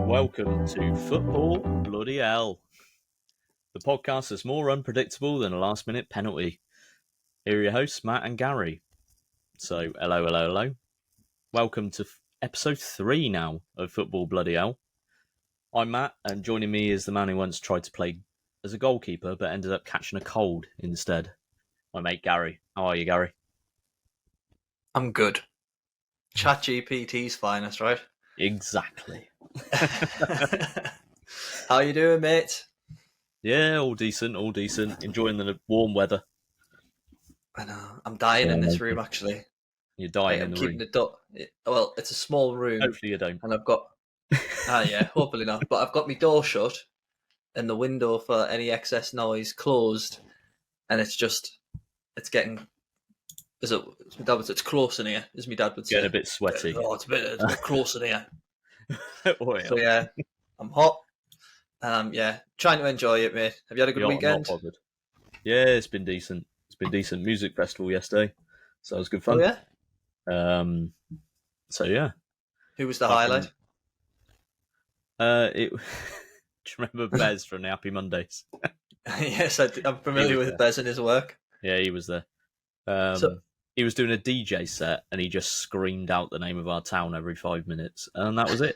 Welcome to Football Bloody Hell, the podcast that's more unpredictable than a last-minute penalty. Here are your hosts, Matt and Gary. So, hello. Welcome to episode 3 now of Football Bloody Hell. I'm Matt, and joining me is the man who once tried to play as a goalkeeper but ended up catching a cold instead. My mate Gary. How are you, Gary? I'm good. ChatGPT's finest, right? Exactly. How you doing, mate? Yeah, all decent. Enjoying the warm weather. I know. I'm dying in this room, actually. You're dying in the room. I'm keeping it up. Well, it's a small room. Hopefully you don't. And I've got... hopefully not. But I've got my door shut and the window for any excess noise closed. And it's getting... It's close in here, as my dad would say. Getting a bit sweaty. It's a bit close in here. So yeah, I'm hot. And I'm trying to enjoy it, mate. Have you had a good weekend? Not bothered. Yeah, it's been decent. Music festival yesterday, so it was good fun. Oh, yeah? So yeah. Who was the highlight? Do you remember Bez from the Happy Mondays? Yes, I'm familiar with Bez and his work. Yeah, he was there. He was doing a DJ set and he just screamed out the name of our town every 5 minutes, and that was it.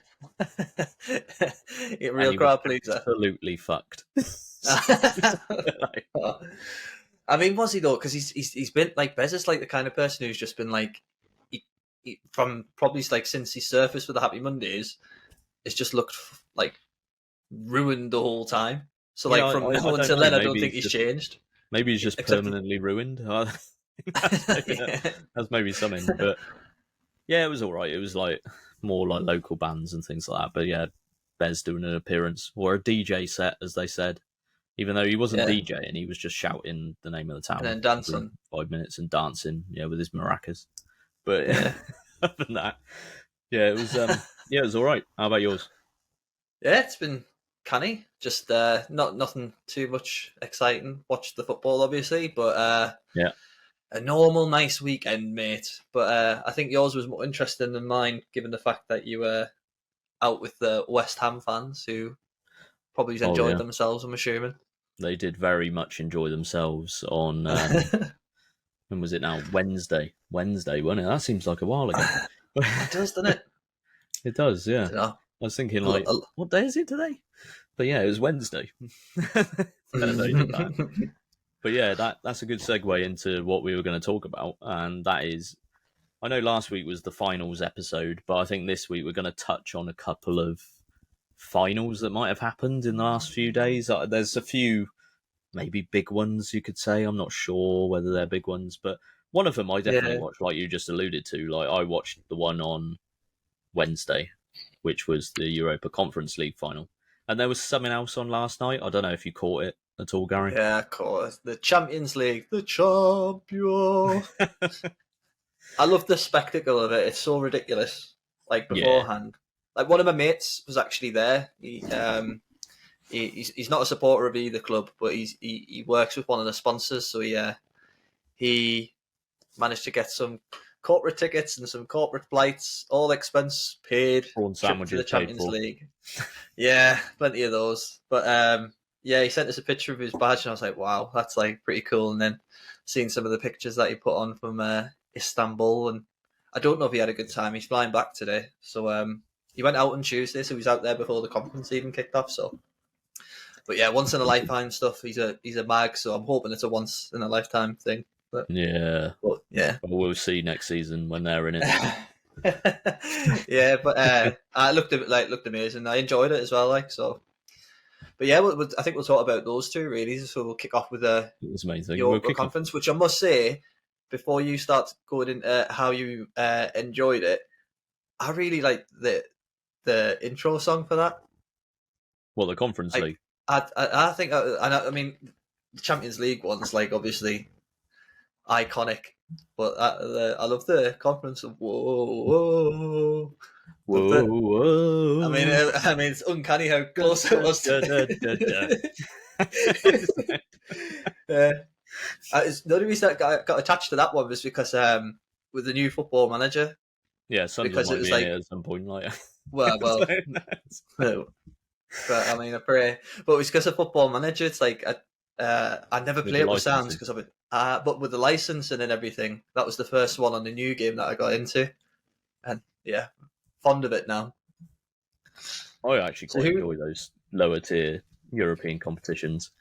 Real crowd pleaser. Absolutely fucked. I mean, was he though? Because he's been like Bez is like the kind of person who's just been like he from probably like since he surfaced with the Happy Mondays, it's just looked like ruined the whole time. So like from now until then, I don't think he's changed. Maybe he's just permanently ruined. That's maybe something, but yeah, it was all right. It was like more like local bands and things like that. But yeah, Bez doing an appearance or a DJ set, as they said, even though he wasn't DJing, he was just shouting the name of the town and then dancing 5 minutes and dancing, with his maracas. But other than that, it was it was all right. How about yours? Yeah, it's been canny. Just nothing too much exciting. Watched the football, obviously, but a normal, nice weekend, mate. But I think yours was more interesting than mine, given the fact that you were out with the West Ham fans who probably enjoyed themselves, I'm assuming. They did very much enjoy themselves on, when was it now? Wednesday, wasn't it? That seems like a while ago. It does, doesn't it? It does, yeah. I was thinking, like, what day is it today? But yeah, it was Wednesday. But yeah, that's a good segue into what we were going to talk about, and that is, I know last week was the finals episode, but I think this week we're going to touch on a couple of finals that might have happened in the last few days. There's a few maybe big ones, you could say. I'm not sure whether they're big ones, but one of them I definitely watched, like you just alluded to. Like I watched the one on Wednesday, which was the Europa Conference League final, and there was something else on last night. I don't know if you caught it at all, Gary. Yeah, of course. The Champions League. The champion. I love the spectacle of it. It's so ridiculous. Like beforehand. Like one of my mates was actually there. He's not a supporter of either club, but he works with one of the sponsors, so he managed to get some corporate tickets and some corporate flights, all expense paid. Prawn sandwiches to the Champions League. Yeah, plenty of those. But he sent us a picture of his badge, and I was like, wow, that's like pretty cool. And then seeing some of the pictures that he put on from Istanbul, and I don't know if he had a good time. He's flying back today, so he went out on Tuesday, so he was out there before the conference even kicked off. So, but yeah, once in a lifetime stuff. He's a mag, so I'm hoping it's a once in a lifetime thing. But we'll see next season when they're in it. Yeah, but I looked amazing. I enjoyed it as well, like so. But yeah, I think we'll talk about those two really. So we'll kick off with the Europa Conference, which I must say, before you start going into how you enjoyed it, I really like the intro song for that. Well, the Conference League. I think I mean the Champions League one's like obviously iconic, but I love the Conference of whoa. Whoa. I mean, it's uncanny how close it was. The only reason I got attached to that one was because with the new Football Manager. Yeah, something because it was like at some point, like well, no. But I mean, I pray. But it's because of Football Manager. It's like I never With play the it with sounds licensing. because of it. But with the licensing and everything, that was the first one on the new game that I got into, and yeah, fond of it now. I actually So quite who? enjoy those lower tier European competitions.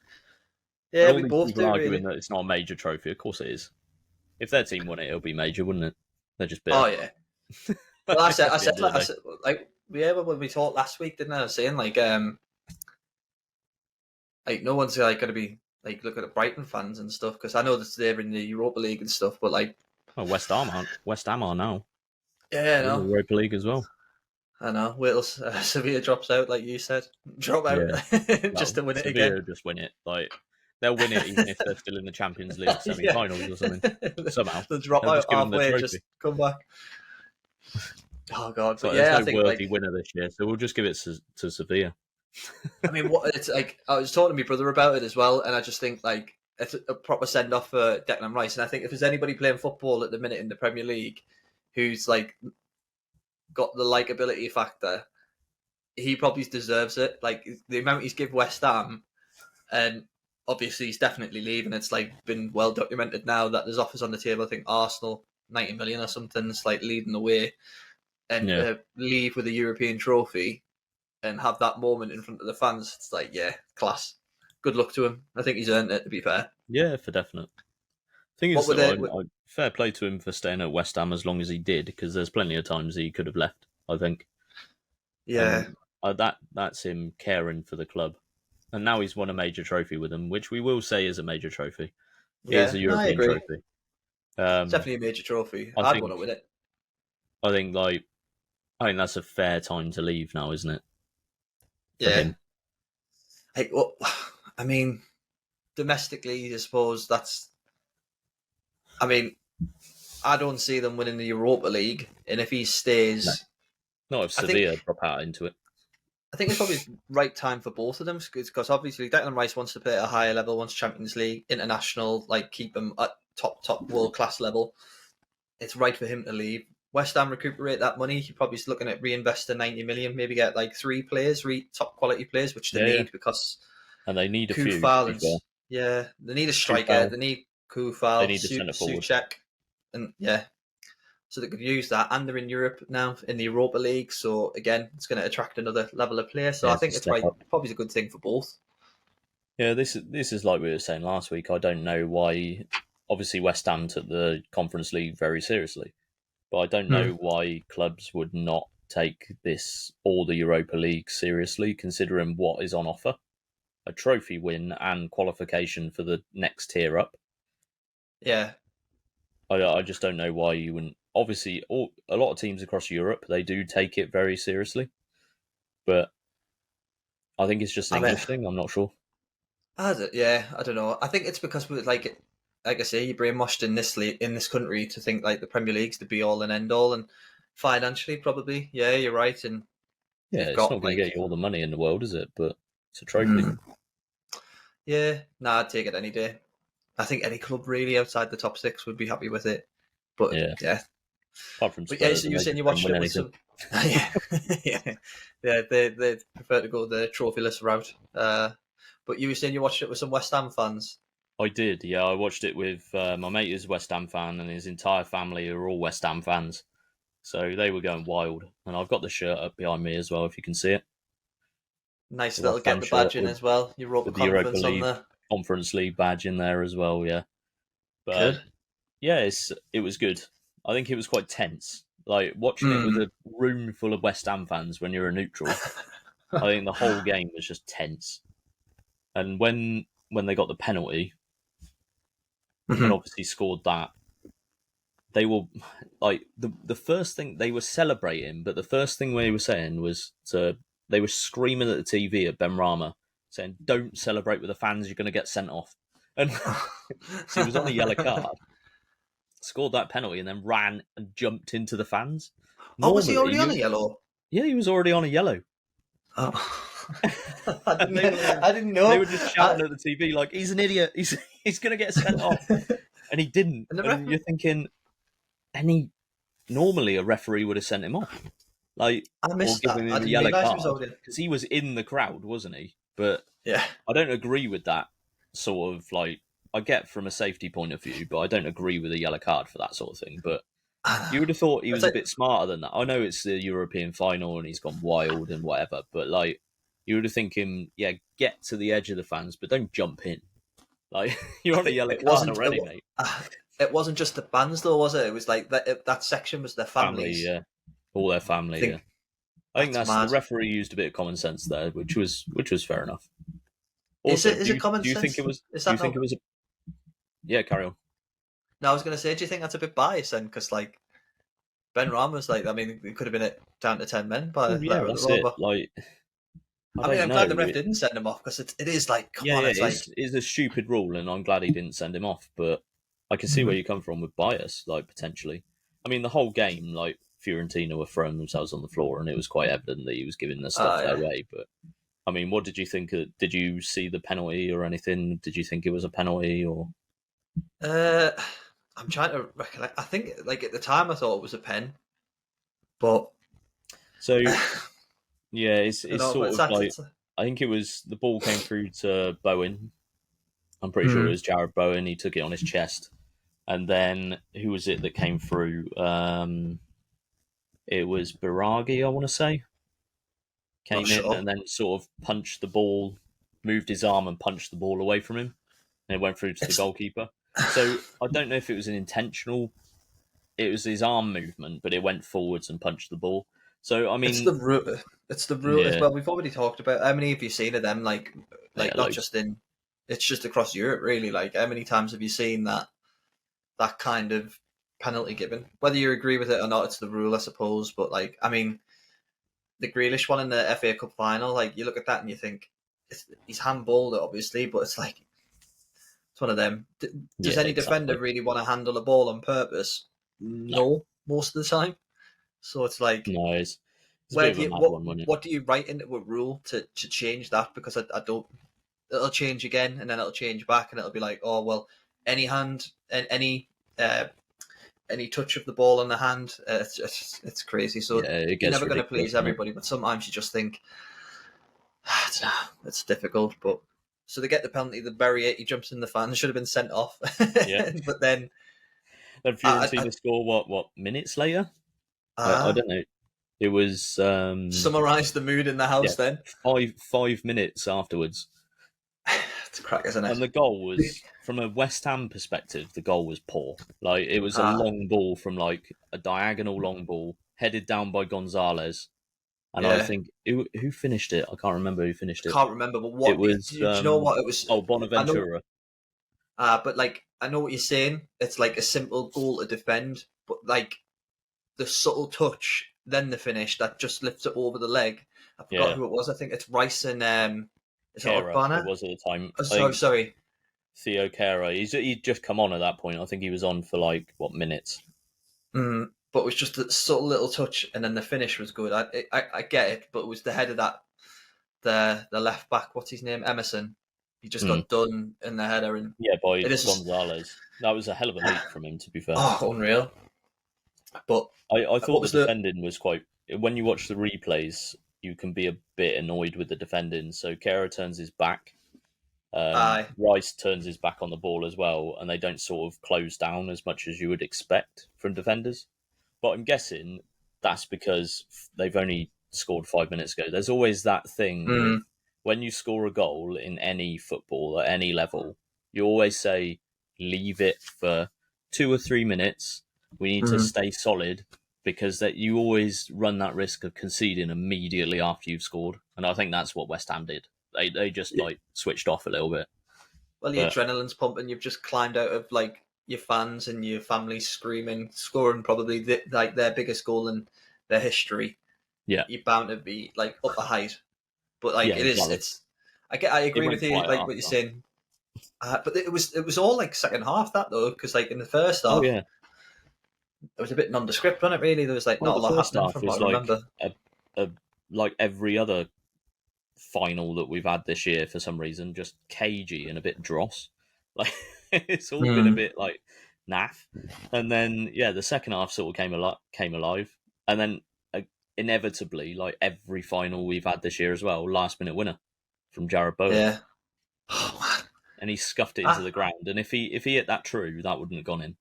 And Yeah, all we these both people do arguing really. that it's not a major trophy. Of course it is. If their team won it, it'll be major, wouldn't it? They're just bitter. Oh yeah. Well, At the end of the day. like yeah, when we talked last week, didn't I was saying like no one's like going to be like looking at Brighton fans and stuff because I know that they're in the Europa League and stuff, but like Well, West Ham aren't. West Ham are now. yeah, They're in the no, Europa League as well. I know. Wait till Sevilla drops out, like you said, drop out Yeah. just Well, to win it again. Sevilla just win it. Like they'll win it even if they're still in the Champions League Yeah, semi-finals or something. Somehow they'll drop they'll out just give them the halfway and trophy. just come back. Oh god, It's but like there's yeah, I no think worthy like winner this year, so we'll just give it to Sevilla. I mean, what it's like. I was talking to my brother about it as well, and I just think like it's a proper send off for Declan Rice. And I think if there's anybody playing football at the minute in the Premier League who's like got the likability factor, he probably deserves it. Like the amount he's give West Ham, and obviously he's definitely leaving. It's like been well documented now that there's offers on the table. I think Arsenal 90 million or something. It's like leading the way, and Yeah. leave with a European trophy and have that moment in front of the fans. It's like, yeah, class. Good luck to him. I think he's earned it, to be fair. Yeah, for definite. Thing What is, were though, they? fair play to him for staying at West Ham as long as he did, because there's plenty of times he could have left, I think. Yeah, And that's him caring for the club. And now he's won a major trophy with them, which we will say is a major trophy. It is yeah, a no, I European agree. trophy. It's definitely a major trophy. I I'd want to think win it. I think that's a fair time to leave now, isn't it? For Yeah. him. Like, well, I mean, domestically, I suppose that's. I mean, I don't see them winning the Europa League, and if he stays, No. Not if I think Sevilla drop out into it. I think it's probably the right time for both of them because obviously Declan Rice wants to play at a higher level, wants Champions League, international, like keep him at top world class level. It's right for him to leave. West Ham recuperate that money. You're probably looking at reinvesting 90 million, maybe get like three players, top quality players, which they need because And they need a few, to Kufal be and fair. yeah, they need a striker. Kufal, They need they Kufal, need a centre forward. Souček, and yeah, so they could use that. And they're in Europe now in the Europa League, so again, it's going to attract another level of player. So Yeah, I think to it's step right. up. Probably a good thing for both. Yeah, this is like we were saying last week. I don't know why. Obviously, West Ham took the Conference League very seriously, but I don't know why clubs would not take this or the Europa League seriously, considering what is on offer: a trophy win and qualification for the next tier up. Yeah, I just don't know why you wouldn't. Obviously, a lot of teams across Europe, they do take it very seriously, but I think it's just an I mean, English thing. I'm not sure. yeah, I don't know. I think it's because we like I say, you're brainwashed in in this country to think like the Premier League's the be all and end all, and financially probably, yeah, you're right, and Yeah, you've it's got not going like to get you all the money in the world, is it? But it's a trophy. yeah, nah, I'd take it any day. I think any club really outside the top six would be happy with it. But yeah, Apart from but yeah. Spurs, So and you were they saying just you don't watched win it with anything. some, yeah, yeah. They prefer to go the trophyless route. But you were saying you watched it with some West Ham fans. I did, yeah. I watched it with my mate who's a West Ham fan, and his entire family are all West Ham fans. So they were going wild. And I've got the shirt up behind me as well, if you can see it. Nice The little West get Ham the shirt badge in with, as well. Europa the Europa Conference on League there. Conference League badge in there as well, yeah. But Good. yeah, it was good. I think it was quite tense. Like watching it with a room full of West Ham fans when you're a neutral. I think the whole game was just tense. And when they got the penalty and obviously scored that, they were like the first thing they were celebrating, but the first thing they were saying was they were screaming at the TV at Ben Rama, saying, "Don't celebrate with the fans, you're going to get sent off." And so he was on a yellow card, scored that penalty, and then ran and jumped into the fans. Oh, was he Normally, already on a yellow? yeah, he was already on a yellow. Oh. And I didn't know. They were just shouting at the TV like, "He's an idiot. He's going to get sent off," and he didn't. And you're thinking, normally a referee would have sent him off. Like, I or missed that. giving I him a didn't yellow realise he was card out in. because he was in the crowd, wasn't he? But Yeah. I don't agree with that sort of like. I get from a safety point of view, but I don't agree with a yellow card for that sort of thing. But you would have thought he It's was a like, bit smarter than that. I know it's the European final and he's gone wild and whatever, but like you would have think him, yeah, get to the edge of the fans, but don't jump in. Like you're I on a think yellow card already, mate. it wasn't just the fans though, was it? It was like that section was their Family, families. yeah, all their I family, yeah. think I think that's that's the mad. referee used a bit of common sense there, which was fair enough. Is Also, it common do you think sense? it was? Is Do you that think no? it was? Yeah, carry on. No, I was going to say, do you think that's a bit biased then? Because like Ben Ram was like, I mean, it could have been down to 10 men by Well, the yeah, letter of the that's law. it. But Like, I I mean, don't I'm know. glad the ref didn't send him off because it is like, come Yeah, on, yeah, it's like, it's a stupid rule, and I'm glad he didn't send him off. But I can see where you come from with bias, like potentially. I mean, the whole game, like Fiorentina were throwing themselves on the floor, and it was quite evident that he was giving the stuff their yeah. way. But I mean, what did you think? Did you see the penalty or anything? Did you think it was a penalty or? Uh, I'm trying to recollect. I think like at the time I thought it was a pen, but So I yeah, don't it's know. But sort it's of that. like I think it was the ball came through to Bowen. I'm pretty sure it Hmm. was Jared Bowen. He took it on his chest, and then who was it that came through? It was Biragi, I want to say, Not came in sure. and then sort of punched the ball, moved his arm and punched the ball away from him, and it went through to the It's goalkeeper. So I don't know if it was an intentional. It was his arm movement, but it went forwards and punched the ball. So I it's mean, the rule. It's the rule as yeah, well. We've already talked about how many have you seen of them? yeah, Not loads. just in. It's just across Europe, really. Like, how many times have you seen that kind of penalty given? Whether you agree with it or not, it's the rule, I suppose. But like, I mean, the Grealish one in the FA Cup final, like you look at that and you think he's handballed it, obviously, but it's like it's one of them. Does Yeah, any defender exactly. really want to handle a ball on purpose? No, No, most of the time. So it's like, no, it's a where bit do of a you mad one, wasn't it? what do you write into a rule to change that? Because I don't. It'll change again, and then it'll change back, and it'll be like, oh well, any hand and uh, any touch of the ball on the hand, it's crazy. So Yeah, it you're gets never going to ridiculous, please doesn't it? everybody, but sometimes you just think it's difficult. But so they get the penalty. The Berry he jumps in the fan. Should have been sent off, Yeah. but then Then I Fiorentina score what minutes later? I uh, don't know. It was summarize the mood in the yeah house. Then 5 minutes afterwards, it's a crack, isn't it? and the goal was from a West Ham perspective. The goal was poor. Like it was a Uh, long ball from like a diagonal long ball headed down by Gonzalez, and I yeah, think who finished it. I can't remember who finished I it. can't remember. But It what was do you know? What it was? I know. Bonaventura. But like I know what you're saying. It's like a simple goal to defend, but like the subtle touch, then the finish that just lifts it over the leg. I forgot Yeah, who it was. I think it's Rice and is it Kera. It Ogbonna? was at the time. Oh, I think sorry. Theo Kera. He'd just come on at that point. I think he was on for like what minutes. But it was just a subtle little touch, and then the finish was good. I get it, but it was the head of that the left back. What's his name? Emerson. He just Mm. got done in the header, and Yeah, by it is Gonzalez. That was a hell of a leap from him, to be fair. unreal. But I what thought the was the defending was quite. When you watch the replays, you can be a bit annoyed with the defending. So Kera turns his back. aye? Rice turns his back on the ball as well, and they don't sort of close down as much as you would expect from defenders. But I'm guessing that's because they've only scored 5 minutes ago. There's always that thing with Mm, when you score a goal in any football at any level, you always say, leave it for 2 or 3 minutes. We need to mm. stay solid because that you always run that risk of conceding immediately after you've scored. And I think that's what West Ham did. They just like switched off a little bit. Well, the But adrenaline's pumping. You've just climbed out of like your fans and your family screaming, scoring probably like their biggest goal in their history. yeah, You're bound to be like up a height, but like yeah, it is. exactly. It's. I It agree with went you. quiet Like what you're after. saying. But it was all like second half that though, because like in the first Oh half yeah. it was a bit nondescript, wasn't it? Really, there was like Well, not a the lot first happening half from was what I like remember. a like every other final that we've had this year for some reason, just cagey and a bit dross. Like it's all been a Mm. bit like naff. And then yeah, the second half sort of came alive, and then inevitably, like every final we've had this year as well, last minute winner from Jared Bowen. Yeah. Oh, man. And he scuffed it into the ground. And if he hit that true, that wouldn't have gone in.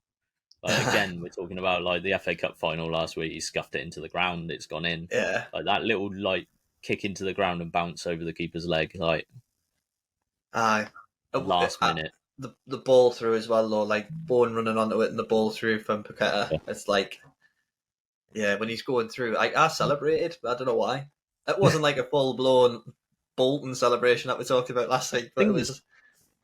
Like, again, we're talking about like the FA Cup final last week. He scuffed it into the ground. It's gone in. Yeah. Like that little like kick into the ground and bounce over the keeper's leg. Like last minute. The ball through as well, though. Like Bowen running onto it and the ball through from Paqueta. Yeah. It's like, yeah, when he's going through, I celebrated. But I don't know why. It wasn't like a full blown Bolton celebration that we talked about last week, but it was.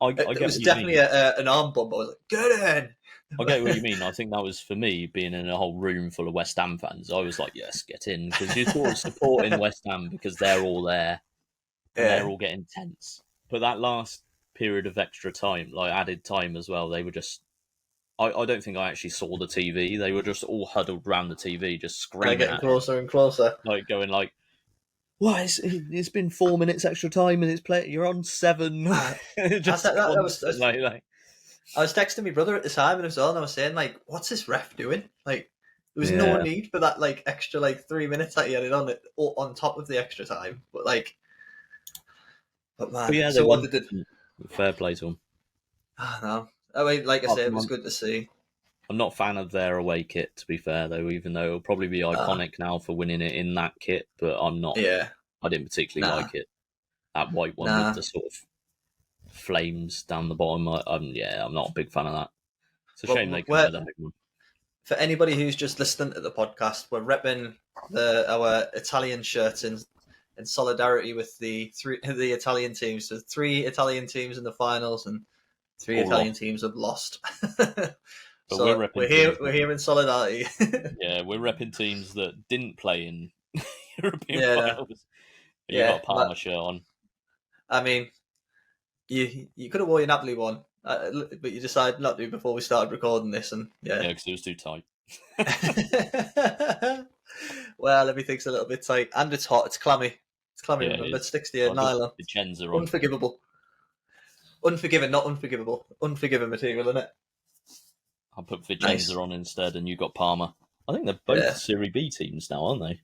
It was definitely an arm bump. I was like, get in! I get what you mean. I think that was for me, being in a whole room full of West Ham fans. I was like, yes, get in. Because you're sort of supporting West Ham because they're all there. And they're all getting tense. But that last period of extra time, like added time as well, they were just... I don't think I actually saw the TV. They were just all huddled around the TV, just screaming getting closer and closer. Like, going like, "Why? It's been 4 minutes extra time and you're on 7. I was texting my brother at the time and I was saying, like, what's this ref doing? Like, there was no need for that, like, extra, like, 3 minutes that he had it on top of the extra time. But man, yeah, so what did it? Fair play to them. No. I mean, like I said, it was good to see. I'm not a fan of their away kit, to be fair, though, even though it'll probably be iconic now for winning it in that kit, but I'm not. Yeah. I didn't particularly like it. That white one with the sort of flames down the bottom. I'm not a big fan of that. It's a shame they couldn't have that big one. For anybody who's just listening to the podcast, we're repping our Italian shirts in solidarity with the Italian teams. So 3 Italian teams in the finals and 3 Italian teams have lost. But so we're here in solidarity. Yeah, we're repping teams that didn't play in European finals. You got a Parma shirt on. I mean, you could have worn your Napoli one, but you decided not to before we started recording this, and because it was too tight. Well, everything's a little bit tight, and it's hot. It's clammy. It's clammy. Yeah, remember, it sticks to your nylon. The chens are on. Unforgivable. Unforgiven, not unforgivable. Unforgiven material, isn't it? I put Vicenza on instead, and you got Parma. I think they're both Serie B teams now, aren't they?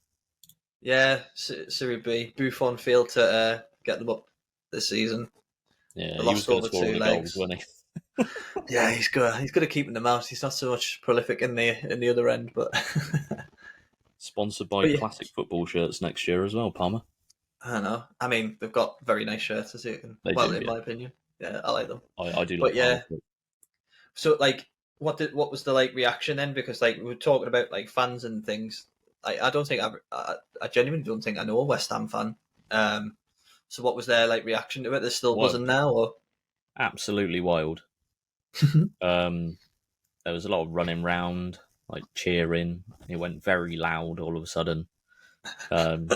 Yeah, Serie B. Buffon failed to get them up this season. Yeah, he was going to score all the goals, wasn't he? Yeah, he's good. He's good at keeping them out. He's not so much prolific in the other end, but sponsored by classic football shirts next year as well, Parma. I don't know. I mean, they've got very nice shirts, as you can. In my opinion, yeah, I like them. I do. But like Parma. So like, what was the like reaction then? Because like we were talking about like fans and things. I don't think I genuinely don't think I know a West Ham fan. So what was their like reaction to it? They're still buzzing now, or absolutely wild. There was a lot of running round, like cheering. It went very loud all of a sudden, and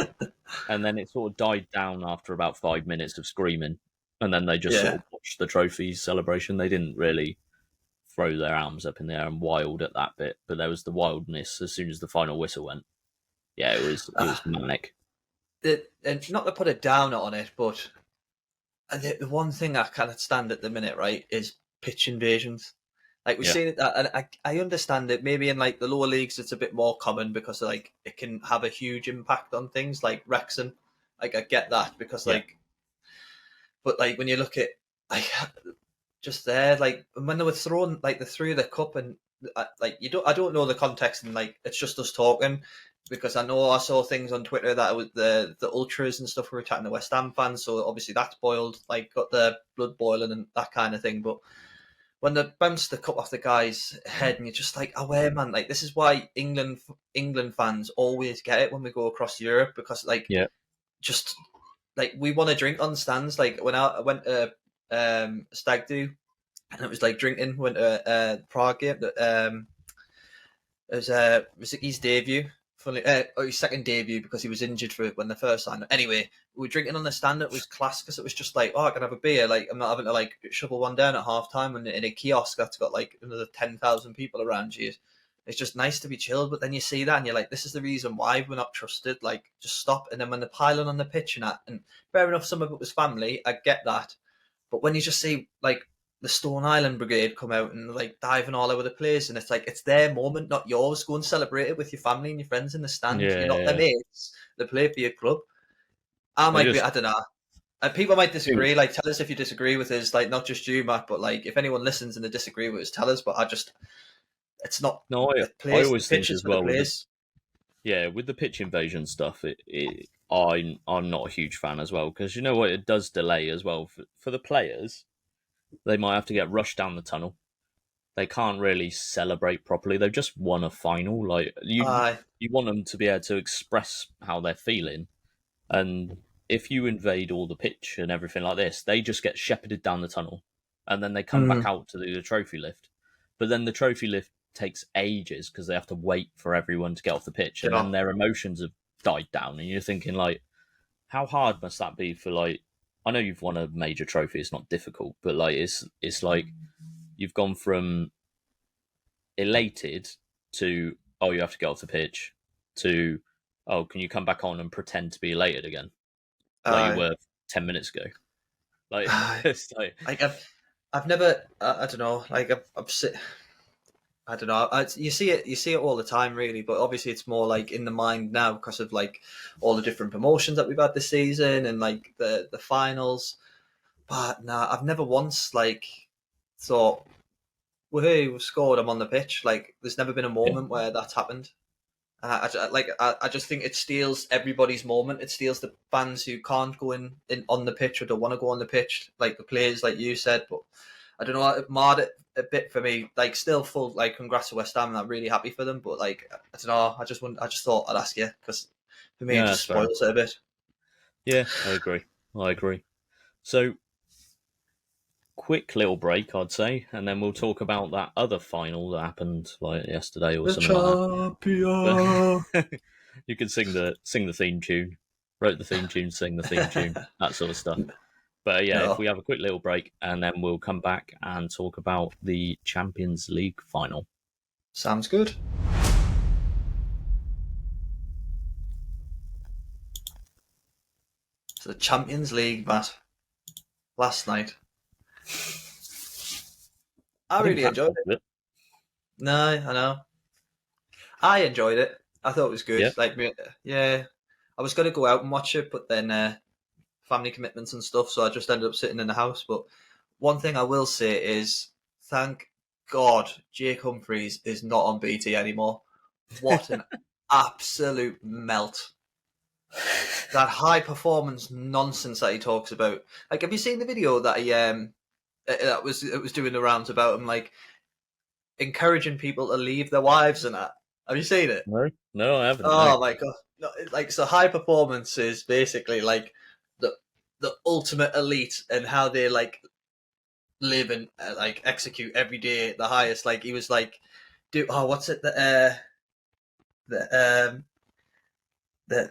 then it sort of died down after about 5 minutes of screaming, and then they just sort of watched the trophy celebration. They didn't really throw their arms up in the air and wild at that bit, but there was the wildness as soon as the final whistle went. Yeah, it was manic. And not to put a downer on it, but the one thing I can't stand at the minute, right, is pitch invasions. Like we've seen it, and I understand it. Maybe in like the lower leagues, it's a bit more common because like it can have a huge impact on things like Wrexham. Like I get that because but like when you look at like just there, like when they were thrown, like they threw the cup and like I don't know the context, and like it's just us talking. Because I know I saw things on Twitter that it was the ultras and stuff were attacking the West Ham fans, so obviously that's boiled, like got the blood boiling and that kind of thing. But when they bounced the cup off the guy's head, and you're just like, "Oh, man!" Like this is why England fans always get it when we go across Europe, because like just like we want to drink on the stands. Like when I went to Stag Do, and it was like drinking. Went to Prague game. It was his debut. His second debut because he was injured for when the first signed. Anyway, we were drinking on the stand. It was class because it was just like, I can have a beer. Like I'm not having to like shovel one down at half time and in a kiosk that's got like another 10,000 people around you. It's just nice to be chilled. But then you see that and you're like, this is the reason why we're not trusted. Like just stop. And then when they're piling on the pitch and fair enough, some of it was family. I get that. But when you just see like the Stone Island Brigade come out and like diving all over the place, and it's like it's their moment, not yours. Go and celebrate it with your family and your friends in the stand. You're not their Yeah, mates. They play for your club. I they might be. just I don't know. People might do disagree. Like, tell us if you disagree with us. Like, not just you, Matt, but like, if anyone listens and they disagree with us, tell us. But it's not no. the I place. The always think pitch is as for the well with players. with the pitch invasion stuff. I'm not a huge fan as well because you know what, it does delay as well for the players. They might have to get rushed down the tunnel. They can't really celebrate properly. They've just won a final. Like Aye, you want them to be able to express how they're feeling. And if you invade all the pitch and everything like this, they just get shepherded down the tunnel, and then they come back mm, out to do the trophy lift. But then the trophy lift takes ages because they have to wait for everyone to get off the pitch, get and then off. their emotions have died down. And you're thinking like, how hard must that be for like? I know you've won a major trophy; it's not difficult, but like it's like you've gone from elated to oh you have to get off the pitch to oh can you come back on and pretend to be elated again like you Aye, were 10 minutes ago. Like aye. it's like Like I've never. I don't know. Like I've I don't know. You see it all the time, really. But obviously, it's more like in the mind now because of like all the different promotions that we've had this season and like the finals. But nah, I've never once like thought, "Woohoo, we've scored! I'm on the pitch." Like, there's never been a yeah, moment where that's happened. I just think it steals everybody's moment. It steals the fans who can't go in on the pitch or don't want to go on the pitch, like the players, like you said. But I don't know, it marred it a bit for me. Like, still full, like, congrats to West Ham. I'm really happy for them. But like, I don't know. I just thought I'd ask you because for me it yeah, just that's fair enough. spoils it a bit. Yeah, I agree. So quick little break I'd say, and then we'll talk about that other final that happened like yesterday or The something like that. champion. But you can sing the theme tune, wrote the theme tune, sing the theme tune, that sort of stuff. But yeah, if No, we have a quick little break and then we'll come back and talk about the Champions League final. sounds good. So the Champions League, Matt, last night. I I think really Pat enjoyed watched it. it. No, I know. I enjoyed it. I thought it was good. Yeah, Like, yeah, I was going to go out and watch it, but then family commitments and stuff, so I just ended up sitting in the house. But one thing I will say is, thank God Jake Humphries is not on BT anymore. What an absolute melt! That high performance nonsense that he talks about. Like, have you seen the video that he that was it was doing the rounds about him like encouraging people to leave their wives and that? Have you seen it? no, I haven't. No, Oh my god! No, like, so high performance is basically like the the ultimate elite and how they like live and like execute every day at the highest. Like, he was like, do what's it the the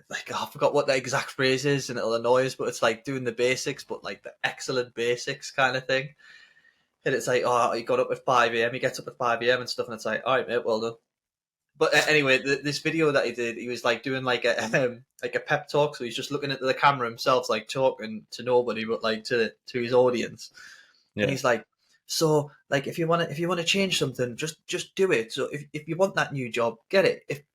like, I forgot what the exact phrase is and it'll annoy us, but it's like doing the basics, but like the excellent basics kind of thing. And it's like, oh, he got up at 5 a.m. He gets up at 5 a.m. and stuff, and it's like, all right, mate, well done. But anyway, this video that he did, he was like doing like a pep talk. So he's just looking at the camera himself, like talking to nobody, but like to his audience. And yeah, he's like, so like if you want to change something, just do it. So if you want that new job, get it.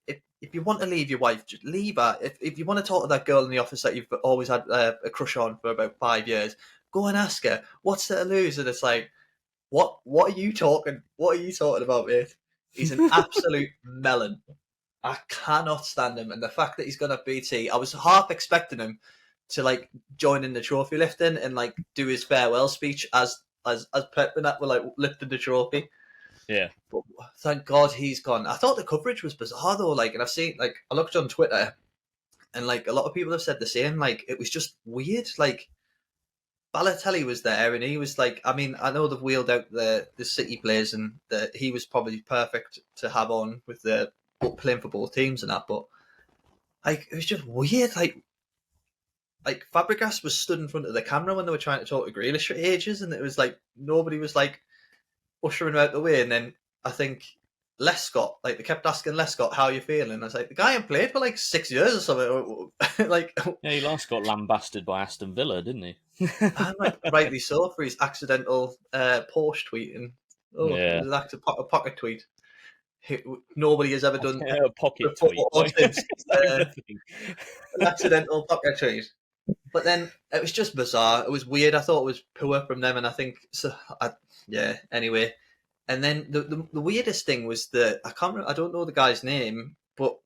If you want to leave your wife, just leave her. If you want to talk to that girl in the office that you've always had a crush on for about 5 years, go and ask her. What's there to lose? And it's like, what are you talking? What are you talking about, mate? He's an absolute melon. I cannot stand him, and the fact that he's gone at BT, I was half expecting him to like join in the trophy lifting and like do his farewell speech as Pep and that were like lifting the trophy. yeah. But thank God he's gone. I thought the coverage was bizarre though. Like, and I've seen like I looked on Twitter, and like a lot of people have said the same. Like, it was just weird. Like, Balotelli was there, and he was like, I mean, I know they've wheeled out the City players, and he was probably perfect to have on with the playing for both teams and that, but like it was just weird. Like Fabregas was stood in front of the camera when they were trying to talk to Grealish for ages, and it was like nobody was like ushering him out the way. And then I think Lescott. Like they kept asking Lescott, "How you feeling?" I was like, "The guy ain't played for like 6 years or something." Like, Yeah, he last got lambasted by Aston Villa, didn't he? I'm like, rightly so for his accidental Porsche tweeting. Oh, it Yeah. was an a pocket tweet. Nobody has ever done Yeah, a pocket before tweet. or Like, since is that even a thing? an accidental pocket tweet. But then it was just bizarre. It was weird. I thought it was poor from them, and I think so. Yeah. Anyway, and then the weirdest thing was that I can't. I don't know the guy's name, but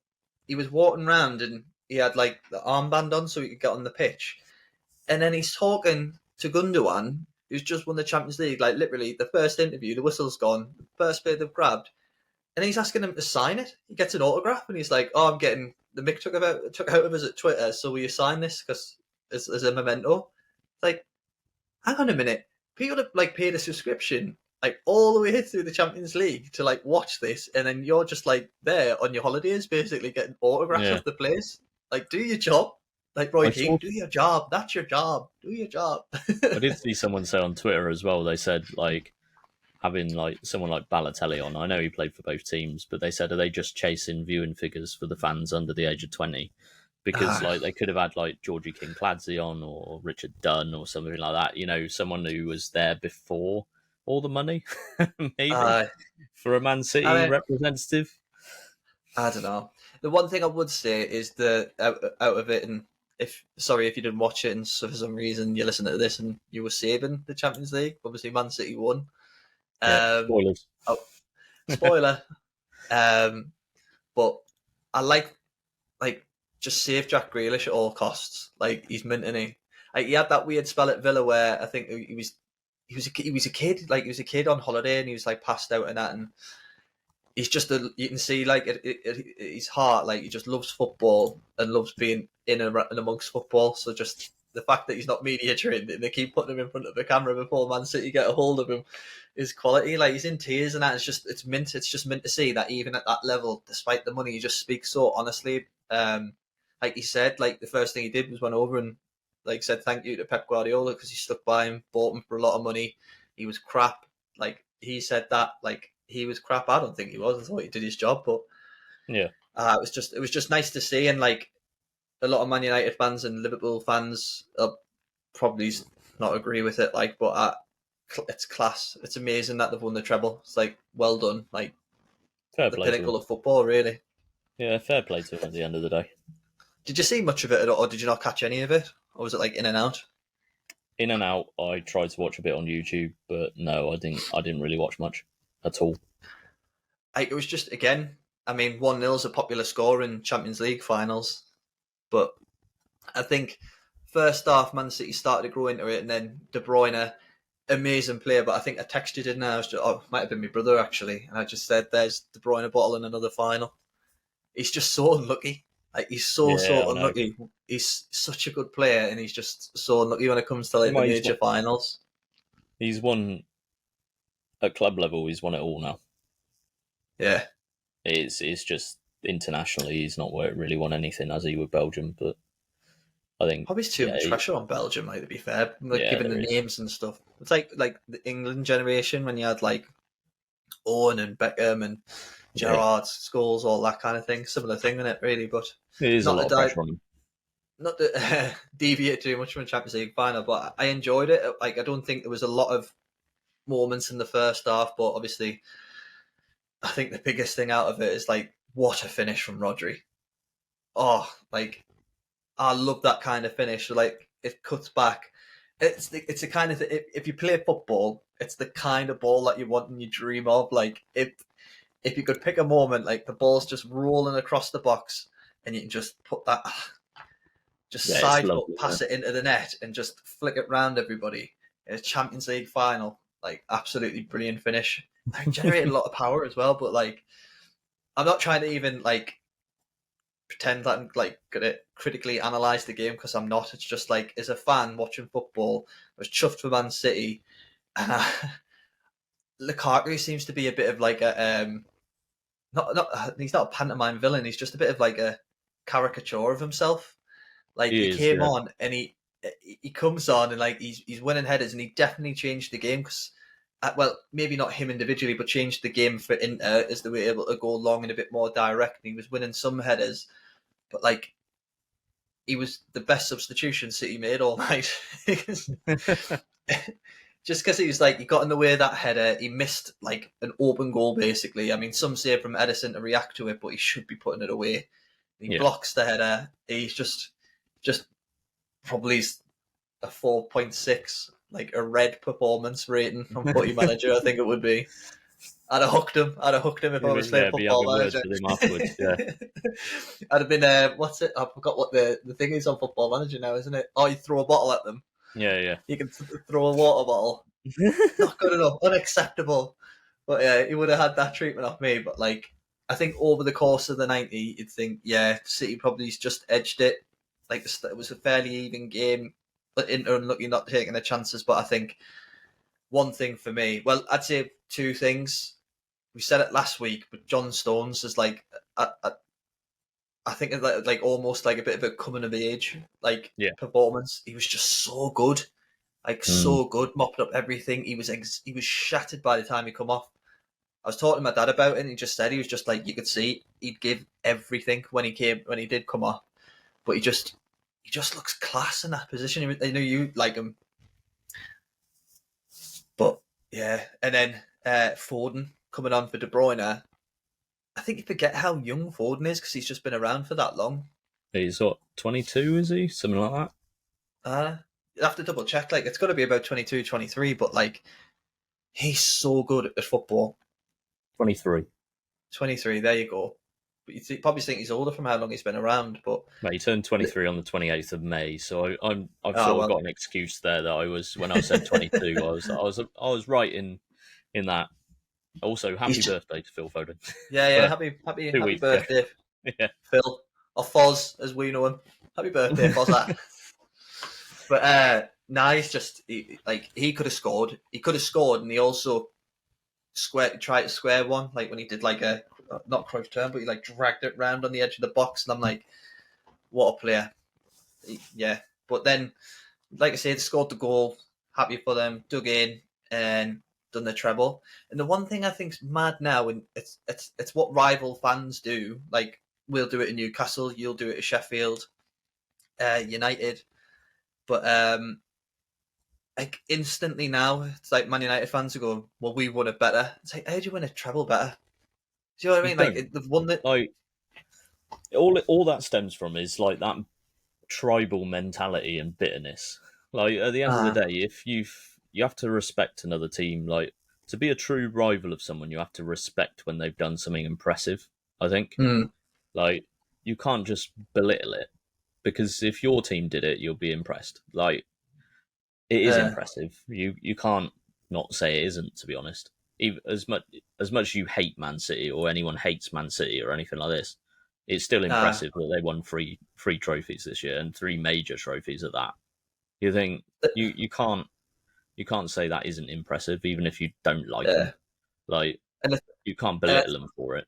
he was walking around and he had like the armband on so he could get on the pitch, and then he's talking to Gundogan, who's just won the Champions League. Like literally, the first interview, the whistle's gone, first bit they've grabbed, and he's asking him to sign it. He gets an autograph, and he's like, "Oh, I'm getting the Mick took out of us at Twitter. So will you sign this because as a memento?" Like, hang on a minute, people have like paid a subscription like all the way through the Champions League to like watch this, and then you're just like there on your holidays, basically getting autographs Yeah. of the players. Like, do your job. Like Roy I Keane, saw do your job. That's your job. Do your job. I did see someone say on Twitter as well. They said like having like someone like Balotelli on. I know he played for both teams, but they said are they just chasing viewing figures for the fans under the age of 20? Because like they could have had like Georgie King-Clancy on or Richard Dunn or something like that. You know, someone who was there before all the money, maybe for a Man City I mean, representative. I don't know. The one thing I would say is that out of it, and if sorry if you didn't watch it, and so for some reason you listened to this and you were saving the Champions League, obviously Man City won. Yeah, spoilers. Oh, spoiler. But I like just save Jack Grealish at all costs. Like he's minting. Like he had that weird spell at Villa where I think he was a kid. Like he was a kid on holiday and he was like passed out and that and. He's just you can see like his heart, like he just loves football and loves being in and amongst football. So just the fact that he's not media trained and they keep putting him in front of the camera before Man City get a hold of him is quality. Like he's in tears and that. It's mint. It's just mint to see that even at that level, despite the money, he just speaks so honestly. Like he said, like the first thing he did was went over and like said thank you to Pep Guardiola because he stuck by him, bought him for a lot of money. He was crap. Like he said that like. He was crap. I don't think he was. I thought he did his job, but yeah, it was just nice to see. And like a lot of Man United fans and Liverpool fans probably not agree with it. Like, but it's class. It's amazing that they've won the treble. It's like well done. Like fair the play pinnacle of football, really. Yeah, fair play to him at the end of the day. Did you see much of it at all, or did you not catch any of it, or was it like in and out? In and out. I tried to watch a bit on YouTube, but no, I didn't really watch much at all. It was just again. I mean, 1-0 is a popular score in Champions League finals, but I think first half Man City started to grow into it, and then De Bruyne, amazing player. But I think I texted in now. It might have been my brother actually, and I just said, "There's De Bruyne bottle in another final." He's just so unlucky. Like he's so unlucky. He's such a good player, and he's just so unlucky when it comes to like the major finals. He's won at club level. He's won it all now. Yeah, it's just internationally he's not really won anything, has he, with Belgium? But I think probably too much pressure on Belgium. Like to be fair, like given the names and stuff. It's like the England generation when you had like Owen and Beckham and Gerrard, Scholes, all that kind of thing. Similar thing, isn't it? Really, but it is a lot of pressure on him. Not to deviate too much from the Champions League final, but I enjoyed it. Like I don't think there was a lot of moments in the first half, but obviously. I think the biggest thing out of it is like what a finish from Rodri. Oh, like I love that kind of finish. Like it cuts back. It's the kind of if you play football, it's the kind of ball that you want and you dream of. Like if you could pick a moment, like the ball's just rolling across the box, and you can just put that, side foot, pass it into the net, and just flick it round everybody in a Champions League final. Like absolutely brilliant finish. I generated a lot of power as well, but like I'm not trying to even like pretend that I'm like gonna critically analyze the game because I'm not. It's just like as a fan watching football, I was chuffed for Man City, and Lukaku seems to be a bit of like a not he's not a pantomime villain. He's just a bit of like a caricature of himself. Like he came on and he comes on and like he's winning headers and he definitely changed the game because well, maybe not him individually, but changed the game for Inter as they were able to go long and a bit more direct. And he was winning some headers, but like he was the best substitution City made all night. Just because he was like, he got in the way of that header, he missed like an open goal basically. I mean, some say from Edison to react to it, but he should be putting it away. He blocks the header. He's just probably a 4.6, like a red performance rating from Footy Manager. I think it would be. I'd have hooked him. If I was playing Football Manager. With him afterwards, yeah. I'd have been. What's it? I forgot what the thing is on Football Manager now, isn't it? Oh, you throw a bottle at them. Yeah. You can throw a water bottle. Not good enough. Unacceptable. But yeah, he would have had that treatment off me. But like, I think over the course of the 90, you'd think, yeah, City probably just edged it. Like, it was a fairly even game. But Inter unlucky not taking the chances. But I think one thing for me, well, I'd say two things. We said it last week, but John Stones is like, I think like almost like a bit of a coming of age performance. He was just so good, so good, mopped up everything. He was shattered by the time he come off. I was talking to my dad about it, and he just said he was just like, you could see he'd give everything when he did come off, but he just looks class in that position. I know you like him, but yeah, and then Foden coming on for De Bruyne. I think you forget how young Foden is because he's just been around for that long. He's what, 22, is he? Something like that? You'll have to double check. Like, it's got to be about 22, 23, but like, he's so good at football. 23. 23, there you go. But you probably think he's older from how long he's been around. But mate, he turned 23 on the 28th of May, so I've sort of got an excuse there that when I said 22, I was right in that. Also, happy birthday to Phil Foden. Yeah, happy birthday, Phil, or Foz as we know him. Happy birthday, Foz. But he's just he could have scored. He could have scored, and he also tried to square one, like when he did like a not crouch turn, but he like dragged it round on the edge of the box, and I'm like, what a player. Yeah, but then, like I said, scored the goal. Happy for them. Dug in and done the treble. And the one thing I think's mad now, and it's what rival fans do. Like, we'll do it in Newcastle, you'll do it at Sheffield United, but like instantly now, it's like Man United fans are going, well, we won it better. It's like, how do you win a treble better? Do you know what I mean? Like, the one that like all that stems from is like that tribal mentality and bitterness. Like, at the end of the day, if you have to respect another team. Like, to be a true rival of someone, you have to respect when they've done something impressive, I think. Like, you can't just belittle it, because if your team did it, you'll be impressed. Like, it is impressive. You can't not say it isn't, to be honest. Even as much you hate Man City, or anyone hates Man City or anything like this, it's still impressive that they won three trophies this year, and 3 major trophies at that. You think you can't say that isn't impressive, even if you don't like them. Like, you can't belittle them for it.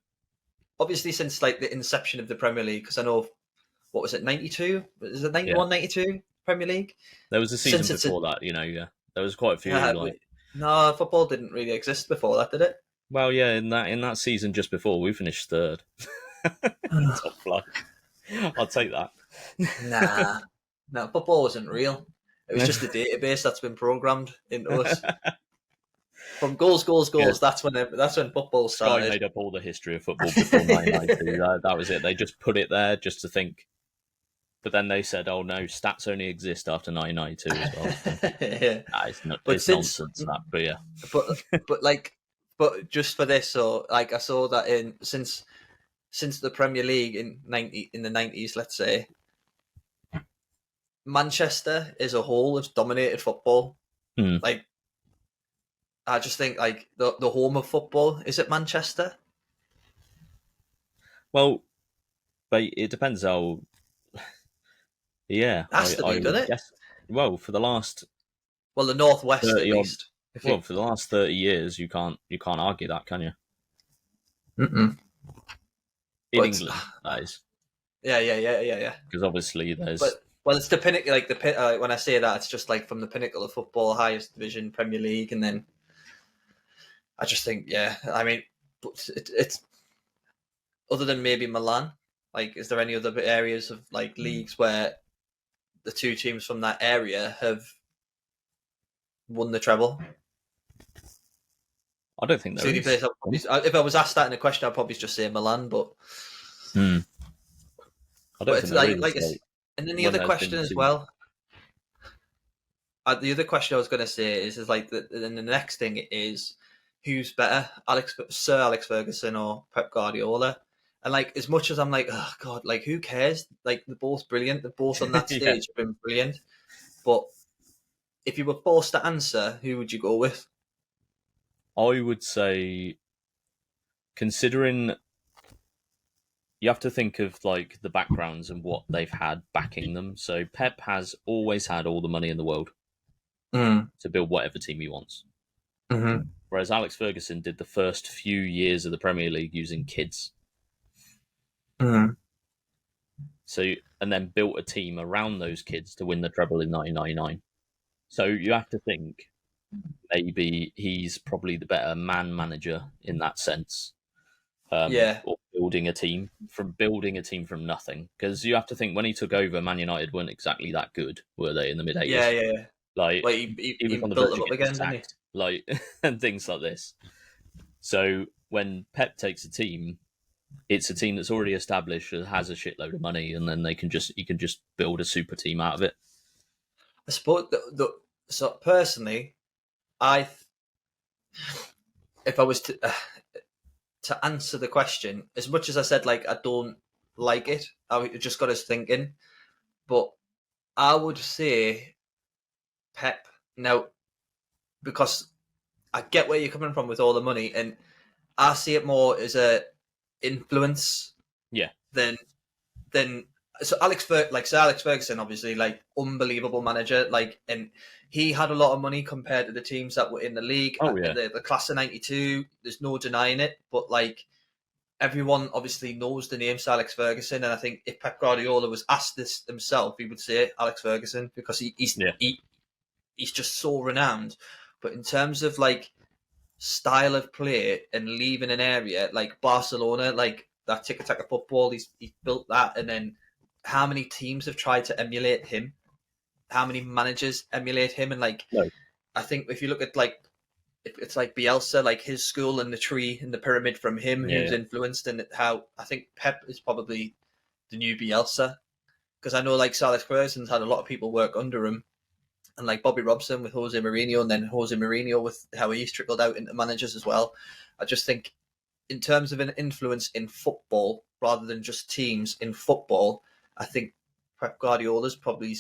Obviously, since like the inception of the Premier League, because I know, what was it, 92? Was it 91, 92 Premier League? There was a season before that, there was quite a few. No, football didn't really exist before that, did it? Well, yeah, in that season just before, we finished 3rd. Top flight. I'll take that. No, football wasn't real. It was just a database that's been programmed into us. From goals. Yeah. That's when football started. Sky made up all the history of football before 1992. That was it. They just put it there just to think. But then they said, "Oh no, stats only exist after 1992 as well." It's nonsense. That, but yeah. But just for this, so like I saw that since the Premier League in the 90s, let's say, Manchester as a whole has dominated football. Like, I just think like the home of football is at Manchester. Well, but it depends how. Yeah, it has to be, doesn't it? Guess, well, for the last. Well, the Northwest at least. For the last 30 years, you can't argue that, can you? In England, that is. Yeah. Because obviously there's. Well, it's the pinnacle. Like when I say that, it's just like from the pinnacle of football, highest division, Premier League, and then I just think, yeah, I mean, it's other than maybe Milan. Like, is there any other areas of like leagues where the two teams from that area have won the treble? I don't think It's there the only is. place if I was asked that in a question, I'd probably just say Milan. But I don't think it's there like is. and then the When other there's question been as two. well. The other question I was going to say is like, then the next thing is who's better, Sir Alex Ferguson or Pep Guardiola? And like, as much as I'm like, oh god, like who cares? Like they're both brilliant. They're both on that Yeah, stage have been brilliant. But if you were forced to answer, who would you go with? I would say, considering you have to think of like the backgrounds and what they've had backing them. So Pep has always had all the money in the world Mm. to build whatever team he wants. Mm-hmm. Whereas Alex Ferguson did the first few years of the Premier League using kids. Mm. So and then built a team around those kids to win the treble in 1999. So you have to think maybe he's probably the better man manager in that sense. Yeah, Or building a team from nothing. Because you have to think when he took over, Man United weren't exactly that good, were they, in the mid yeah, '80s? yeah, yeah. Like Like he he was on the built verge them of up getting again, didn't he? sacked, like and things like this. So when Pep takes a team, it's a team that's already established, that has a shitload of money, and then he can just build a super team out of it. I suppose so personally, I if I was to answer the question, as much as I said like I don't like it, I just got us thinking. But I would say Pep now because I get where you're coming from with all the money, and I see it more as a influence Yeah. than than so Sir Alex Ferguson, obviously like unbelievable manager, like and he had a lot of money compared to the teams that were in the league. Oh yeah. The class of '92, there's no denying it. But like everyone obviously knows the name Sir Alex Ferguson, and I think if Pep Guardiola was asked this himself, he would say Alex Ferguson because Yeah. he's just so renowned. But in terms of like style of play and leaving an area like Barcelona, like that tiki taka football, he's built that, and then how many teams have tried to emulate him? How many managers emulate him? And like, No. I think if you look at like it's like Bielsa, like his school and the tree and the pyramid from him, who's Yeah. influenced, and how I think Pep is probably the new Bielsa because I know like Alex Ferguson's had a lot of people work under him, and like Bobby Robson with Jose Mourinho, and then Jose Mourinho with how he's trickled out into managers as well. I just think in terms of an influence in football rather than just teams in football, I think Pep Guardiola's probably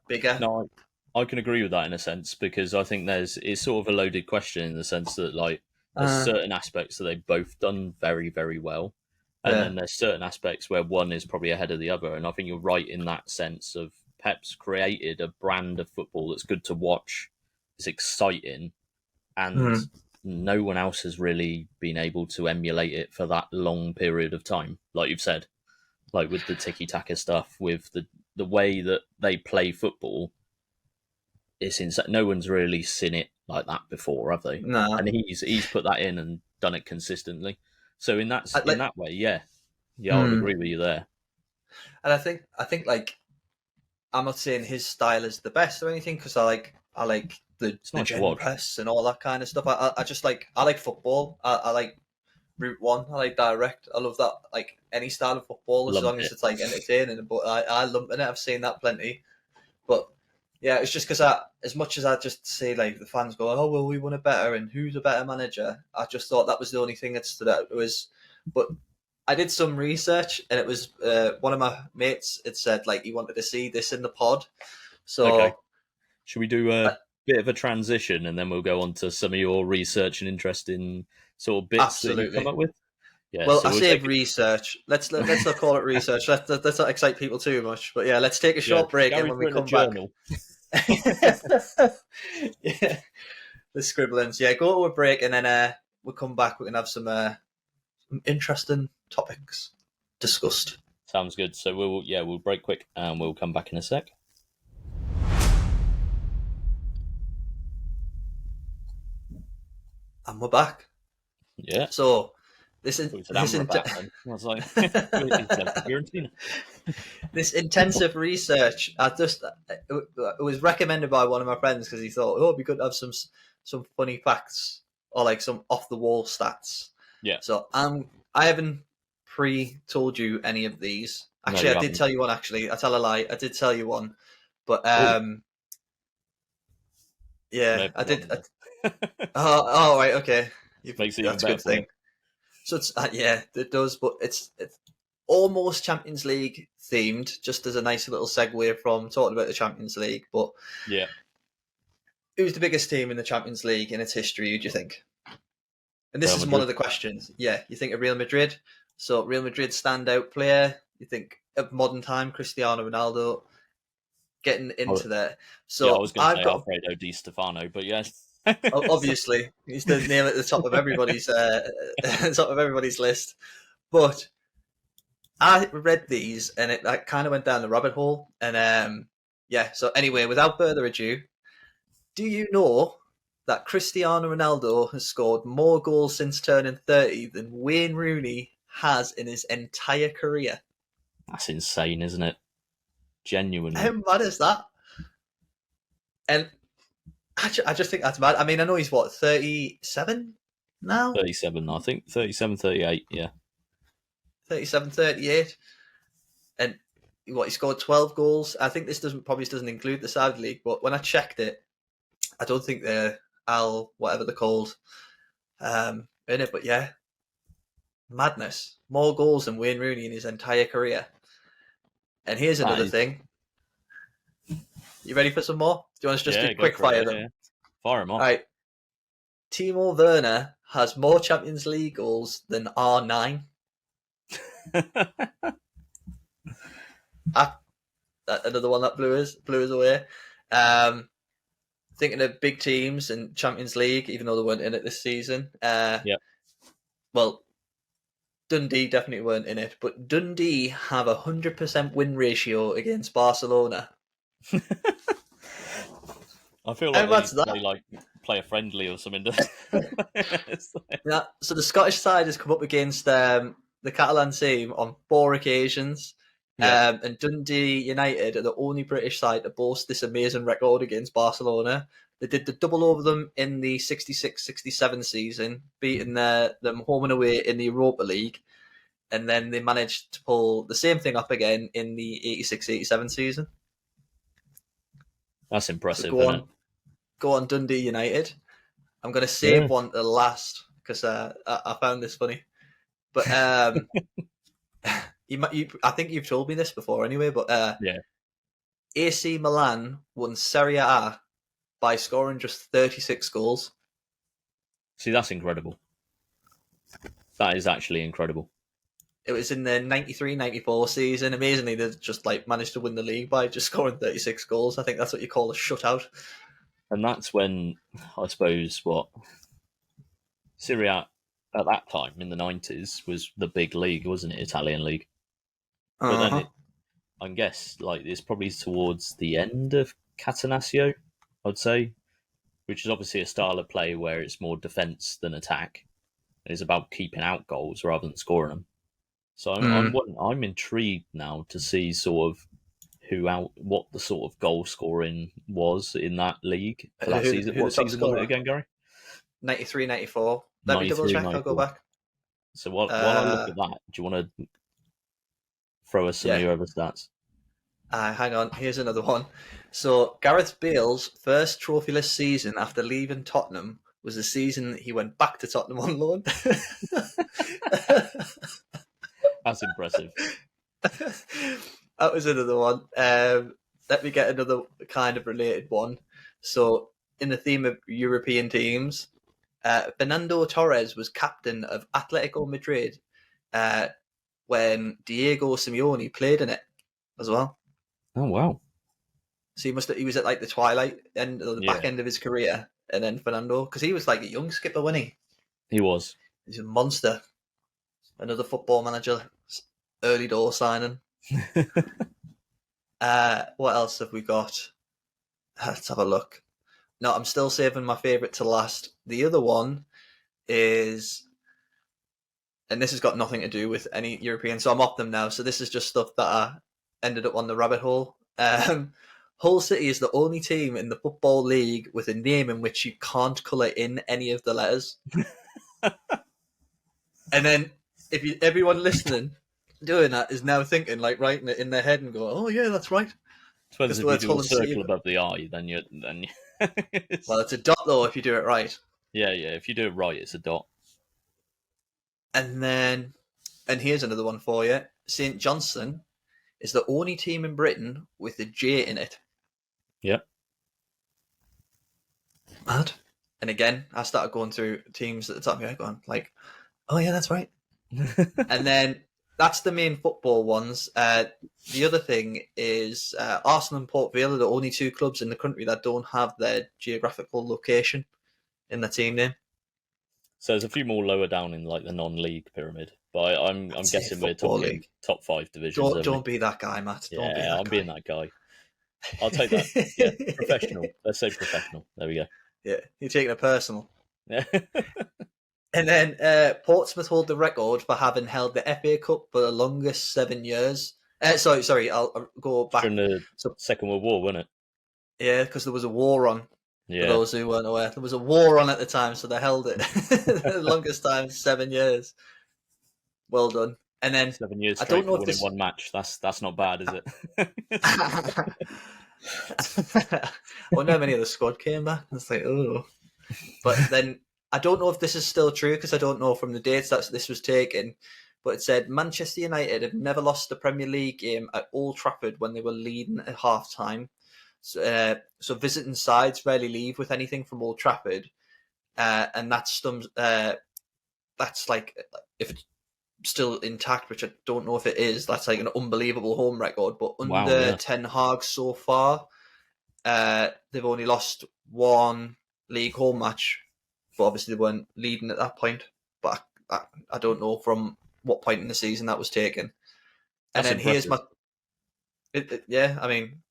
bigger. No, I can agree with that in a sense because I think it's sort of a loaded question in the sense that like there's certain aspects that they've both done very, very well. And then there's certain aspects where one is probably ahead of the other. And I think you're right in that sense of Pep's created a brand of football that's good to watch, it's exciting, and no one else has really been able to emulate it for that long period of time, like you've said. Like with the tiki-taka stuff, with the way that they play football, it's insane. No one's really seen it like that before, have they? No, And he's put that in and done it consistently. So in that way, yeah, I would agree with you there. And I think like I'm not saying his style is the best or anything because I like the Nice gen press and all that kind of stuff. I just I like football. I like Route One. I like direct. I love that. Like any style of football as long as it's like entertaining. But I lump in it. I've seen that plenty. But yeah, it's just because as much as I just say like the fans go, oh well, we want it better and who's a better manager. I just thought that was the only thing that stood out. It was, but I did some research and it was one of my mates. It said like he wanted to see this in the pod. So okay, should we do a bit of a transition and then we'll go on to some of your research and interesting sort of bits that you come up with? Yeah, well, so I say research. Let's not call it research. Let's not excite people too much. But yeah, let's take a short break, and when we come back, yeah, the scribblings. Yeah, go to a break, and then we'll come back. We can have some interesting topics discussed. Sounds good. So we'll break quick, and we'll come back in a sec. And we're back. Yeah. So this is Thought you said Amrabat then. I was like, it's Fiorentina. this intensive research. It was recommended by one of my friends because he thought, oh, it'd be good to have some funny facts or like some off the wall stats. Yeah. So I haven't told you any of these. No, Actually, you I did haven't. tell you one. Actually, I tell a lie. I did tell you one, but Oh, may yeah, have I did. forgotten Oh, right, okay. Makes it even That's a better good for thing. me. So it's yeah, it does, but it's almost Champions League themed, just as a nice little segue from talking about the Champions League. But Yeah. who's the biggest team in the Champions League in its history? Who do you think? And this Real is one Madrid. of the questions. Yeah, you think of Real Madrid. So Real Madrid standout player. You think of modern time Cristiano Ronaldo getting Oh, into there. yeah, I So was going to I've say got Alfredo Di Stefano, but yes. obviously he's the name at the top of everybody's top of everybody's list. But I read these and it like, kind of went down the rabbit hole. And yeah, so anyway, without further ado, do you know that Cristiano Ronaldo has scored more goals since turning 30 than Wayne Rooney has in his entire career? That's insane, isn't it? How Genuinely. mad is that? And I just think that's mad. I mean, I know he's what, 37 now? 37, I think. 37, 38, yeah. 37, 38. And what, he scored 12 goals. I think this doesn't include the Saudi League, but when I checked it, I don't think they're whatever they're called in it. But yeah, madness. More goals than Wayne Rooney in his entire career. And here's That another is, thing. You ready for some more? Do you want us just to yeah, go quick for it. fire Yeah, them? yeah. Fire him All off. right. Timo Werner has more Champions League goals than R9. Another one that blew us away. Thinking of big teams and Champions League, even though they weren't in it this season. Yeah. Well, Dundee definitely weren't in it, but Dundee have 100% win ratio against Barcelona. I feel like How they need bad's to that? play a friendly or something. Yeah, so the Scottish side has come up against the Catalan team on 4 occasions, Yeah. and Dundee United are the only British side to boast this amazing record against Barcelona. They did the double over them in the 66-67 season, beating them home and away in the Europa League, and then they managed to pull the same thing up again in the 86-87 season. That's So impressive, isn't it? go on Dundee United. I'm going to Yeah. save one to last because I found this funny. But I think you've told me this before anyway. But Yeah. AC Milan won Serie A by scoring just 36 goals. See, that's incredible. That is actually incredible. It was in the 93-94 season. Amazingly, they just like managed to win the league by just scoring 36 goals. I think that's what you call a shutout. And that's when, I suppose, Serie A at that time in the 90s was the big league, wasn't it? Italian league. But then I guess like it's probably towards the end of Catenaccio, I'd say, which is obviously a style of play where it's more defence than attack. It's about keeping out goals rather than scoring them. So I'm intrigued now to see sort of what the sort of goal scoring was in that league for that season. Who the What top season was it scorer? again, Gary? 93-94. Let me double 93, check. I'll go 94. back. So while I look at that, do you want to throw us some of your other stats? Hang on, here's another one. So Gareth Bale's first trophyless season after leaving Tottenham was the season he went back to Tottenham on loan. That's impressive. That was another one. Let me get another kind of related one. So, in the theme of European teams, Fernando Torres was captain of Atletico Madrid when Diego Simeone played in it as well. Oh wow! So he was at like the twilight end or the back Yeah, end of his career, and then Fernando, because he was like a young skipper, wasn't he? he was. He's a monster. Another football manager, early door signing. What else have we got? Let's have a look. No, I'm still saving my favourite to last. The other one is and this has got nothing to do with any European, so I'm off them now. So this is just stuff that I ended up on the rabbit hole. Hull City is the only team in the Football League with a name in which you can't colour in any of the letters. And then everyone listening doing that is now thinking, like, writing it in their head and go, "Oh yeah, that's right." I suppose if you do a circle above the I, then you well, it's a dot though if you do it right. Yeah. If you do it right, it's a dot. And here's another one for you. St Johnstone is the only team in Britain with a J in it. Yep. Mad. And again, I started going through teams at the top of my head going, like, oh yeah, that's right. And then that's the main football ones. The other thing is Arsenal and Port Vale are the only two clubs in the country that don't have their geographical location in the team name. So there's a few more lower down in like the non-league pyramid, but I'm guessing we're talking league. Top 5 divisions. Don't be that guy, Matt. Don't be that I'm guy. being that guy. I'll take that. Yeah, professional. Let's say professional. There we go. Yeah, you're taking it personal. Yeah. And then Portsmouth hold the record for having held the FA Cup for the longest 7 years. Sorry, I'll go back. During the Second World War, wasn't it? Yeah, because there was a war on. Yeah. For those who weren't aware, there was a war on at the time, so they held it the longest time, 7 years. Well done. And then 7 years straight for winning one match. That's not bad, is it? I wonder how many of the squad came back. It's like, oh. But then I don't know if this is still true because I don't know from the dates that this was taken. But it said Manchester United have never lost a Premier League game at Old Trafford when they were leading at half time. So visiting sides rarely leave with anything from Old Trafford, and that's like if it's still intact, which I don't know if it is. That's like an unbelievable home record. But under Ten Hag so far, they've only lost one league home match, but obviously they weren't leading at that point. But I don't know from what point in the season that was taken. And then here's my, I mean,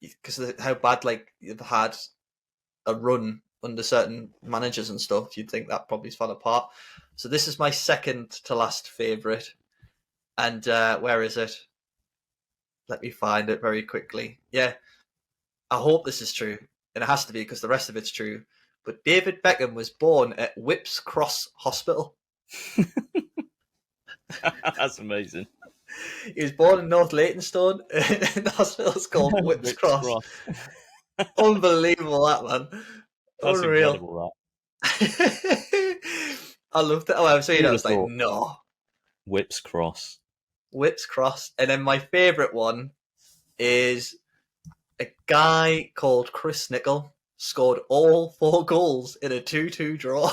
because how bad like you've had a run under certain managers and stuff, you'd think that probably fell apart. So this is my second to last favourite, and where is it? Let me find it very quickly. Yeah, I hope this is true, and it has to be because the rest of it's true. But David Beckham was born at Whipps Cross Hospital. That's amazing. He was born in North Leytonstone. The hospital's called Whipps Cross. Unbelievable, that man. That's unreal. Incredible, that. I loved it. Oh, I was saying, I was like, no. Whipps Cross. Whipps Cross. And then my favourite one is a guy called Chris Nichol scored all 4 goals in a 2-2 draw.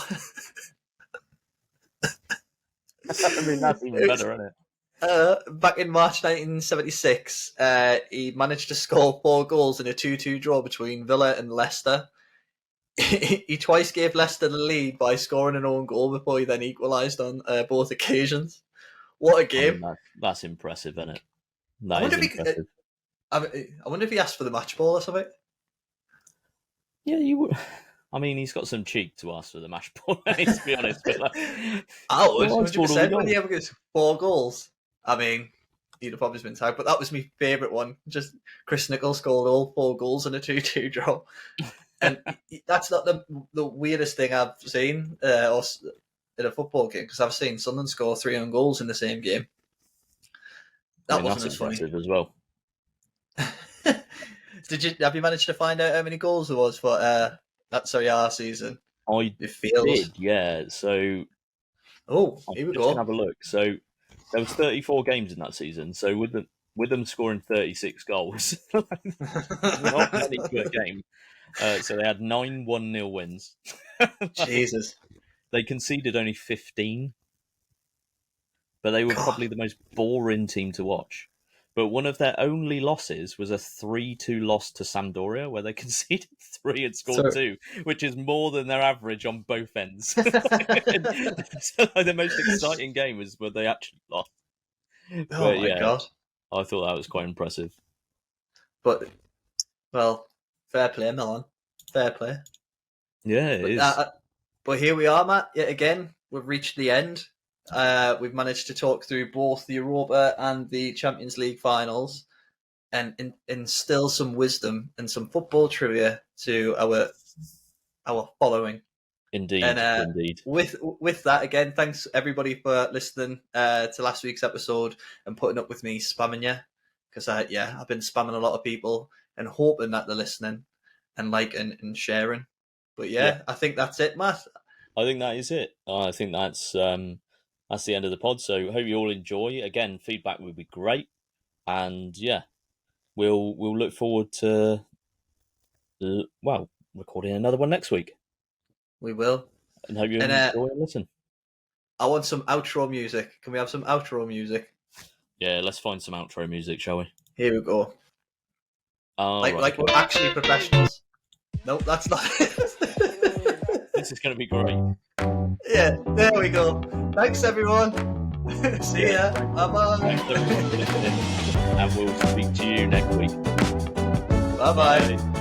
I mean, that's even better, isn't it? Back in March 1976, he managed to score 4 goals in a 2-2 draw between Villa and Leicester. He twice gave Leicester the lead by scoring an own goal before he then equalised on both occasions. What a game. I mean, that's impressive, isn't it? That is impressive. I wonder if he asked for the match ball or something. Yeah, you would. I mean, he's got some cheek to ask for the match ball, to be honest. But like, I would, 100%. When he ever gets 4 goals, I mean, he'd have probably been tired. But that was my favourite one. Just Chris Nichol scored all 4 goals in a 2-2 draw. And that's not the weirdest thing I've seen in a football game, because I've seen Sunderland score 3 own goals in the same game. That wasn't as funny as well. Have you managed to find out how many goals there was for our season? I did, yeah. So, here we go. Gonna have a look. So there was 34 games in that season. So with them scoring 36 goals, not many per game. So they had 9 1-0 wins. Jesus. They conceded only 15, but they were probably the most boring team to watch. But one of their only losses was a 3-2 loss to Sampdoria, where they conceded 3 and scored 2, which is more than their average on both ends. So the most exciting game was when they actually lost. Oh my God. I thought that was quite impressive. But, well, fair play, Milan. Fair play. Yeah, it is. But here we are, Matt. Yet again, we've reached the end. We've managed to talk through both the Europa and the Champions League finals, and instill some wisdom and some football trivia to our following. Indeed, indeed. With that, again, thanks everybody for listening to last week's episode and putting up with me spamming you, because I've been spamming a lot of people and hoping that they're listening and liking and sharing. But I think that's it, Matt. I think that is it. I think that's the end of the pod. So hope you all enjoy. Again, feedback would be great, and we'll look forward to recording another one next week. We will. And hope you enjoy and listen. I want some outro music. Can we have some outro music? Yeah, let's find some outro music, shall we? Here we go. Like we're actually professionals. Nope, that's not it. This is going to be great. Yeah, there we go. Thanks, everyone. See ya. Bye-bye. Thanks, everyone, for listening. And we'll speak to you next week. Bye-bye. Bye.